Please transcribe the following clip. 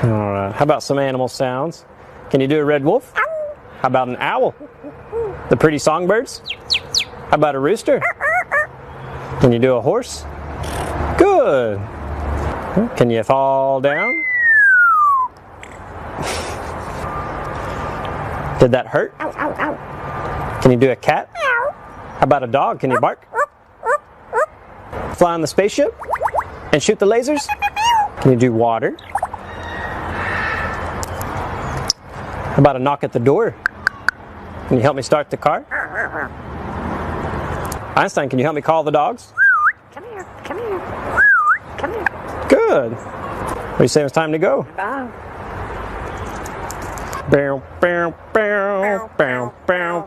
All right. How about some animal sounds? Can you do a red wolf? How about an owl? The pretty songbirds? How about a rooster? Can you do a horse? Good. Can you fall down? Did that hurt? Ow, ow, ow. Can you do a cat? Ow. How about a dog? Can you bark? Fly on the spaceship? And shoot the lasers? Can you do water? How about a knock at the door? Can you help me start the car? Einstein, can you help me call the dogs? Come here, come here, come here. Good. What do you say it's time to go? Bye. Bow, bow, bow, bow, bow.